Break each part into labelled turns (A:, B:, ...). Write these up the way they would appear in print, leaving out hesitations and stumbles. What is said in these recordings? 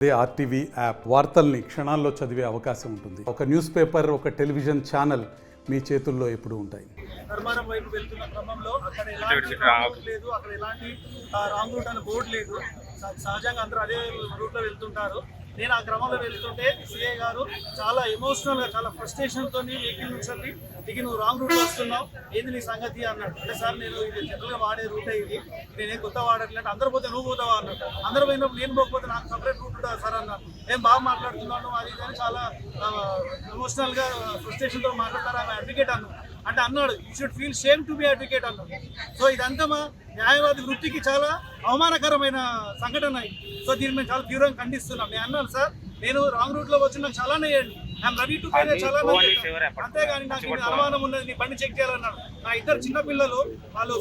A: RTV app వార్తల్ని క్షణాల్లో చదివే అవకాశం ఉంటుంది. ఒక న్యూస్ పేపర్, ఒక టెలివిజన్ ఛానల్ మీ చేతుల్లో ఎప్పుడూ ఉంటాయి.
B: ధర్మారం వైపు వెళ్తున్న క్రమంలో అక్కడ ఎలాంటి రాంగ్ లేదు, అక్కడ ఎలాంటి రాంగ్ రూట్ అని బోర్డు లేదు. సహజంగా అందరూ అదే రూట్లో వెళ్తుంటారు. నేను ఆ క్రమంలో వెళ్తుంటే సిఐ గారు చాలా ఎమోషనల్గా, చాలా ఫ్రస్ట్రేషన్తో వెహికల్ నుంచి దిగి నువ్వు రాంగ్ రూట్లో వస్తున్నావు, ఏంది నీ సంగతి అన్నాడు. అంటే సార్ నేను ఇది జనరల్గా వాడే రూటే, ఇది నేనేం కొత్త వాడట్లేదు. అందరూ పోతే నువ్వు పోతావా అన్నాడు. అందరూ పోయినప్పుడు నేను పోకపోతే నాకు సపరేట్ రూట్ ఉంటుంది సార్ అన్నాను. నేను బాగా మాట్లాడుతున్నాను అది కానీ చాలా ఎమోషనల్గా ఫ్రస్ట్రేషన్తో మాట్లాడతారు. ఆమె అడ్వకేట్ అన్నాడు. అంటే అన్నాడు you should feel shame to be advocate అన్నాడు. సో ఇదంతా మా న్యాయవాది వృత్తికి చాలా అవమానకరమైన సంఘటన. సో దీన్ని మేము చాలా తీవ్రంగా ఖండిస్తున్నాం. నేను అన్నాను సార్, నేను రాంగ్ రూట్లో వచ్చి నాకు చలానా వేయండి, ఐఎమ్ రెడీ టు పే చలానా, అంతేగాని నాకు ఇది అనుమానం ఉన్నది, నీ బండి చెక్ చేయాలన్నాడు. నా ఇద్దరు చిన్న పిల్లలు, వాళ్ళు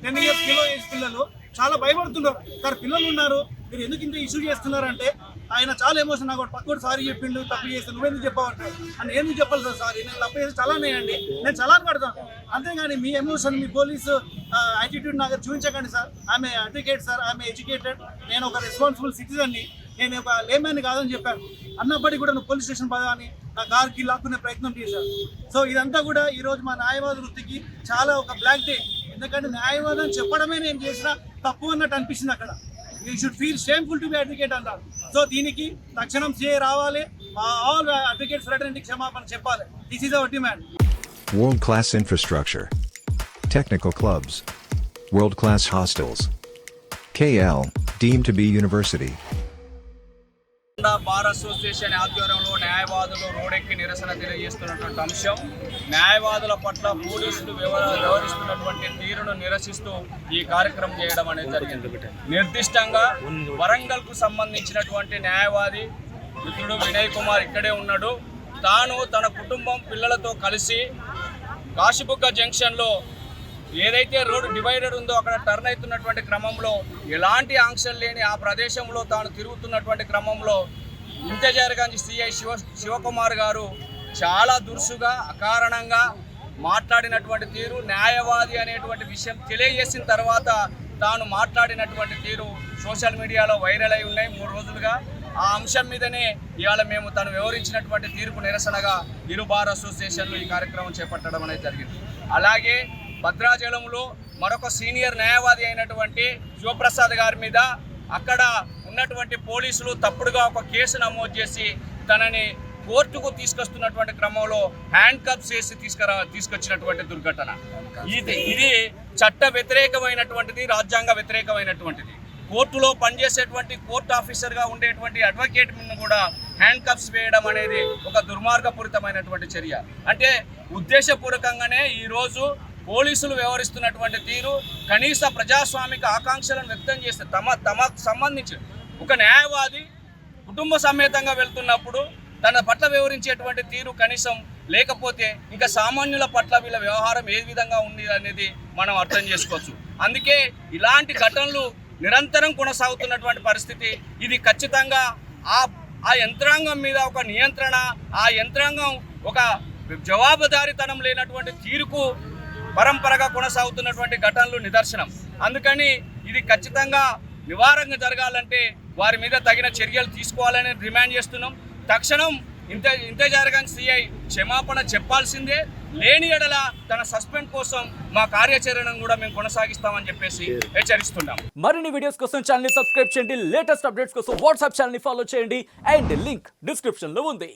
B: 10 years బిలో ఏజ్ పిల్లలు, చాలా భయపడుతున్నారు. సార్ పిల్లలు ఉన్నారు, మీరు ఎందుకు ఇంత ఇష్యూ చేస్తున్నారంటే ఆయన చాలా ఎమోషన్. నాకు పక్కడు సారీ చెప్పిండు, తప్పు చేస్తే నువ్వెందుకు చెప్పావంటాడు. అని ఎందుకు చెప్పాలి సార్, సారీ నేను తప్పు చేసి చలాన్ వేయండి, నేను చలాన్ కడతాను, అంతేగాని మీ ఎమోషన్, మీ పోలీసు యాటిట్యూడ్ నాకు చూపించకండి సార్. ఆమె అడ్వకేట్ సార్, ఆమె ఎడ్యుకేటెడ్, నేను ఒక రెస్పాన్సిబుల్ సిటిజన్ని, నేను ఒక లేమ్యాన్ కాదని చెప్పాను. అన్నప్పటికీ కూడా నువ్వు పోలీస్ స్టేషన్ పదాన్ని నా కార్కి లాక్కునే ప్రయత్నం చేశాను. సో ఇదంతా కూడా ఈరోజు మా న్యాయవాద వృత్తికి చాలా ఒక బ్లాక్ డే. ఎందుకంటే న్యాయవాదం చెప్పడమే నేను చేసిన తప్పు అన్నట్టు అనిపిస్తుంది. అక్కడ you should feel shameful to be advocate అన్నారు. సో దీనికి తక్షణం సిఐ రావాలి, ఆల్ అడ్వకేట్ ఫ్రెటర్నిటీకి క్షమాపణ చెప్పాలి. This is our demand.
C: World class infrastructure, technical clubs, world class hostels. KL deemed to be university.
D: Bar association ఆధ్వర్యంలో న్యాయవాదులు రోడ్డెక్కి నిరసన తెలియజేస్తున్నటువంటి అంశం, న్యాయవాదుల పట్ల పోలీసులు వ్యవహరిస్తున్నటువంటి తీరును నిరసిస్తూ ఈ కార్యక్రమం చేయడం అనేది జరిగింది. నిర్దిష్టంగా వరంగల్కు సంబంధించినటువంటి న్యాయవాది మిత్రుడు వినయ్ కుమార్ ఇక్కడే ఉన్నాడు. తాను తన కుటుంబం పిల్లలతో కలిసి కాశీబుగ్గ జంక్షన్లో ఏదైతే రోడ్డు డివైడర్ ఉందో అక్కడ టర్న్ అవుతున్నటువంటి క్రమంలో ఎలాంటి ఆంక్షలు లేని ఆ ప్రదేశంలో తాను తిరుగుతున్నటువంటి క్రమంలో ఇంతజారుగంజ్ సిఐ శివకుమార్ గారు చాలా దురుసుగా అకారణంగా మాట్లాడినటువంటి తీరు, న్యాయవాది అనేటువంటి విషయం తెలియజేసిన తర్వాత తాను మాట్లాడినటువంటి తీరు సోషల్ మీడియాలో వైరల్ అయి ఉన్నాయి 3 రోజులుగా. ఆ అంశం మీదనే ఇవాళ మేము తను వివరించినటువంటి తీర్పు నిరసనగా ఇరు బార్ అసోసియేషన్లు ఈ కార్యక్రమం చేపట్టడం అనేది జరిగింది. అలాగే భద్రాచలంలో మరొక సీనియర్ న్యాయవాది అయినటువంటి శివప్రసాద్ గారి మీద అక్కడ ఉన్నటువంటి పోలీసులు తప్పుడుగా ఒక కేసు నమోదు చేసి తనని కోర్టుకు తీసుకొస్తున్నటువంటి క్రమంలో హ్యాండ్ కప్స్ చేసి తీసుకొచ్చినటువంటి దుర్ఘటన. ఇది చట్ట వ్యతిరేకమైనటువంటిది, రాజ్యాంగ వ్యతిరేకమైనటువంటిది. కోర్టులో పనిచేసేటువంటి కోర్టు ఆఫీసర్గా ఉండేటువంటి అడ్వకేట్ కూడా హ్యాండ్ కప్స్ వేయడం అనేది ఒక దుర్మార్గపూరితమైనటువంటి చర్య. అంటే ఉద్దేశపూర్వకంగానే ఈరోజు పోలీసులు వ్యవహరిస్తున్నటువంటి తీరు కనీస ప్రజాస్వామిక ఆకాంక్షలను వ్యక్తం చేస్తే తమకు సంబంధించి ఒక న్యాయవాది కుటుంబ సమేతంగా వెళ్తున్నప్పుడు తన పట్ల వ్యవహరించేటువంటి తీరు కనీసం లేకపోతే ఇంకా సామాన్యుల పట్ల వీళ్ళ వ్యవహారం ఏ విధంగా ఉంది అనేది మనం అర్థం చేసుకోవచ్చు. అందుకే ఇలాంటి ఘటనలు నిరంతరం కొనసాగుతున్నటువంటి పరిస్థితి. ఇది ఖచ్చితంగా ఆ యంత్రాంగం మీద ఒక నియంత్రణ, ఆ యంత్రాంగం ఒక జవాబుదారీతనం లేనటువంటి తీరుకు పరంపరగా కొనసాగుతున్నటువంటి ఘటనలు నిదర్శనం. అందుకని ఇది ఖచ్చితంగా నివారణ జరగాలంటే వారి మీద తగిన చర్యలు తీసుకోవాలని డిమాండ్ చేస్తున్నాం. తక్షణం ఇంతజారుగంజ్ సిఐ క్షమాపణ చెప్పాల్సిందే, లేని ఎడల తన సస్పెండ్ కోసం మా కార్యాచరణను కూడా మేము కొనసాగిస్తామని చెప్పేసి హెచ్చరిస్తున్నాం.
E: మరిన్ని వీడియోస్ కోసం ఛానల్ ని సబ్స్క్రైబ్ చేయండి, లేటెస్ట్ అప్డేట్స్ కోసం వాట్సాప్ ఛానల్ ని ఫాలో చేయండి అండ్ లింక్ డిస్క్రిప్షన్ లో ఉంది.